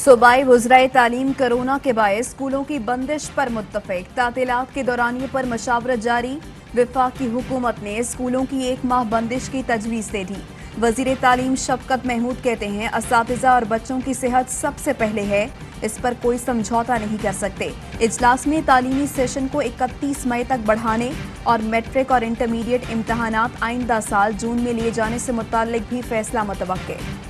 सूबाई वज़राए तालीम कोरोना के बायस स्कूलों की बंदिश पर मुत्तफिक। तातीलात के दौरानिए पर मशावरत जारी। वफाकी हुकूमत ने स्कूलों की 1 माह बंदिश की तजवीज़ दे दी। वज़ीर तालीम शफकत महमूद कहते हैं असातिज़ा और बच्चों की सेहत सबसे पहले है, इस पर कोई समझौता नहीं कर सकते। इजलास में तालीमी सेशन को 31 मई तक बढ़ाने और मैट्रिक और इंटरमीडिएट इम्तहानात आइंदा साल जून में लिए जाने से मुताल्लिक भी फैसला मुतवक्के।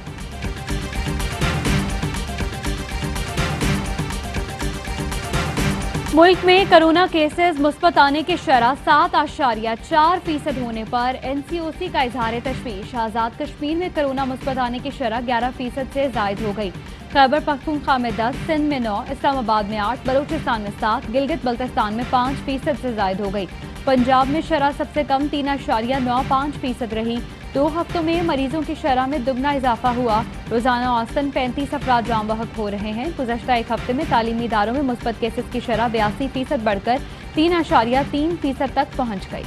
मुल्क में कोरोना केसेस मुस्बत आने की शरह 7.4% होने पर NCOC का इजहार तशवीश। आज़ाद कश्मीर में कोरोना मुस्बत आने की शरह 11% से जायद हो गई। खैबर पख्तूनख्वा में 10, सिंध में 9, इस्लामाबाद में 8, बलूचिस्तान में 7, गिलगित बल्तिस्तान में 5% से जायद हो गई। पंजाब में शरह सबसे कम 3.95% रही। 2 हफ्तों में मरीजों की शरह में दुगना इजाफा हुआ। रोजाना औसतन 35 अफराद जाम बहक हो रहे हैं। गुज़श्ता एक हफ्ते में तालीमी इदारों में मुस्बत केसेस की शरह 82% बढ़कर 3.3% तक पहुँच गई।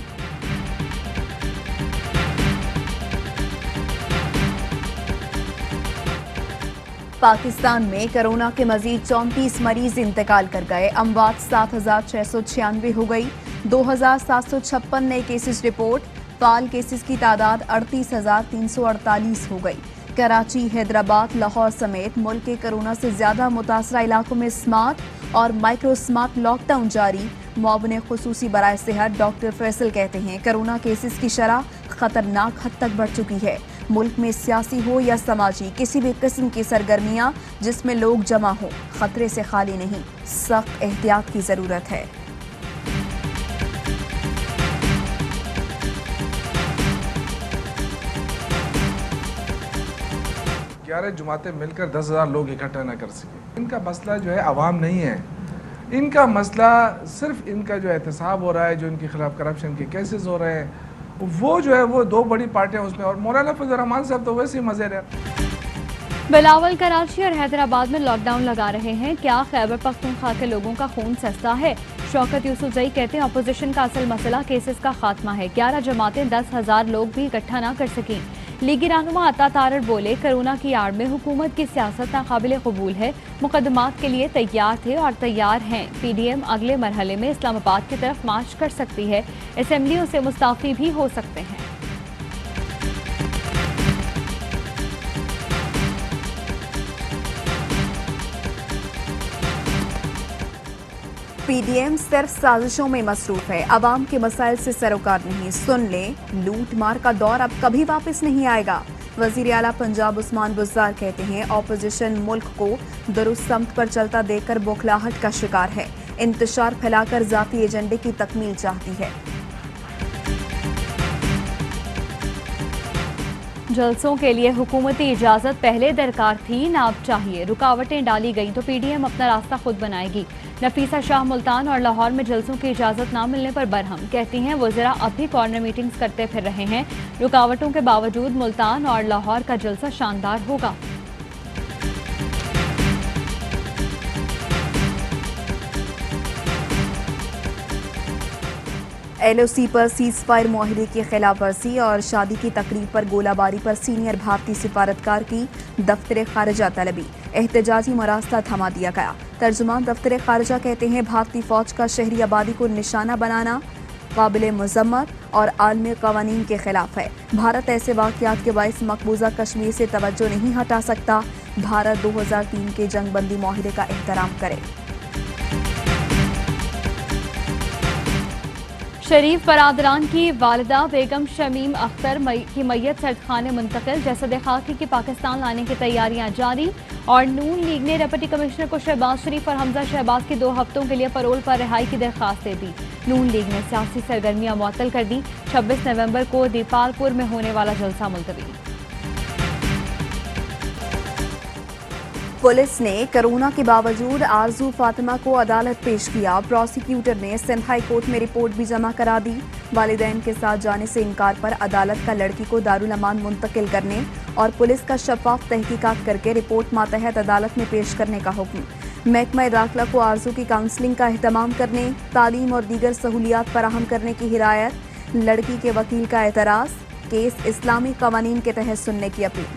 पाकिस्तान में कोरोना के मजीद 34 मरीज इंतकाल कर गए। अमवात 7,696 हो गई। 2,756 नए केसेस रिपोर्ट। फाल केसेस की तादाद 38,348 हो गई। कराची, हैदराबाद, लाहौर समेत मुल्क के कोरोना से ज्यादा मुतासरा इलाकों में स्मार्ट और माइक्रो स्मार्ट लॉकडाउन जारी। मुआविन खुसूसी बराए सेहत डॉक्टर फैसल कहते हैं कोरोना केसेस की शरह खतरनाक हद तक बढ़ चुकी है। मुल्क में सियासी हो या समाजी किसी भी किस्म की सरगर्मियां जिसमें लोग जमा हो खतरे से खाली नहीं, सख्त एहतियात की जरूरत है। 11 जमातें मिलकर 10,000 लोग इकट्ठा ना कर सके। इनका मसला जो है आवाम नहीं है, इनका मसला सिर्फ इनका जो एहतसाब हो रहा है, जो इनके खिलाफ करप्शन के केसेस हो रहे हैं, वो जो है वो 2 बड़ी पार्टियां उसमें, और मौलाना फजल रहमान साहब तो वैसे ही मजे रहे। बिलावल कराची और हैदराबाद में लॉकडाउन लगा रहे हैं। क्या खैबर पख्तूनख्वा के लोगों का खून सस्ता है? शौकत यूसुफजई कहते हैं अपोजिशन का असल मसला केसेस का खात्मा है। 11 जमातें 10,000 लोग भी इकट्ठा ना कर सकें। लीगी रहनुमा अता तारड़ बोले कोरोना की आड़ में हुकूमत की सियासत नाकाबिल कबूल है। मुकदमात के लिए तैयार थे और तैयार हैं। PDM अगले मरहले में इस्लामाबाद की तरफ मार्च कर सकती है। असेंबलियों से मुस्ताफी भी हो सकते हैं। PDM सिर्फ साजिशों में मसरूफ है, अवाम के मसाइल से सरोकार नहीं। सुन ले, लूट मार का दौर अब कभी वापस नहीं आएगा। वजीर आला पंजाब उस्मान बुज़दार कहते हैं ऑपोजिशन मुल्क को दुरुस्त समत पर चलता देखकर बौखलाहट का शिकार है। इंतशार फैलाकर जाती एजेंडे की तकमील चाहती है। जलसों के लिए हुकूमती इजाज़त पहले दरकार थी, ना अब चाहिए। रुकावटें डाली गई तो PDM अपना रास्ता खुद बनाएगी। नफीसा शाह मुल्तान और लाहौर में जलसों की इजाज़त ना मिलने पर बरहम कहती हैं वज़रा अब भी कॉर्नर मीटिंग्स करते फिर रहे हैं। रुकावटों के बावजूद मुल्तान और लाहौर का जलसा शानदार होगा। LOC पर सीज फायर मुआहिदे की खिलाफ वर्जी और शादी की तकरीब पर गोलाबारी पर सीनियर भारतीय सिफारतकार की दफ्तर खारजा तलबी। एहतजाजी मरास्ता थमा दिया गया। तर्जुमान दफ्तर खारजा कहते हैं भारतीय फौज का शहरी आबादी को निशाना बनाना काबिल मजम्मत और आलमी कवानीन के खिलाफ है। भारत ऐसे वाक़यात के बायस मकबूजा कश्मीर से तवज्जो नहीं हटा सकता। भारत 2003 के जंगबंदी मुआहिदे का एहतराम करे। शरीफ बरादरान की वालिदा बेगम शमीम अख्तर की मैयत सर्दखाने मुंतकिल। जसद खाकी की पाकिस्तान लाने की तैयारियां जारी। और नून लीग ने डिप्टी कमिश्नर को शहबाज शरीफ और हमजा शहबाज की 2 हफ्तों के लिए परोल पर रिहाई की दरख्वास्त दे दी। नून लीग ने सियासी सरगर्मियां मुअत्तल कर दी। 26 नवंबर को दीपालपुर में होने वाला जलसा मुलतवी। पुलिस ने कोरोना के बावजूद आरजू फातिमा को अदालत पेश किया। प्रोसिक्यूटर ने सिंध हाई कोर्ट में रिपोर्ट भी जमा करा दी। वालिदैन के साथ जाने से इनकार पर अदालत का लड़की को दारुल अमान मुंतकिल करने और पुलिस का शफाफ तहकीकात करके रिपोर्ट मातहत अदालत में पेश करने का हुक्म। महकमा दाखिला को आरजू की काउंसलिंग का एहतमाम करने, तालीम और दीगर सहूलियात फराहम करने की हिदायत। लड़की के वकील का एतराज़, केस इस्लामी कवानीन के तहत सुनने की अपील।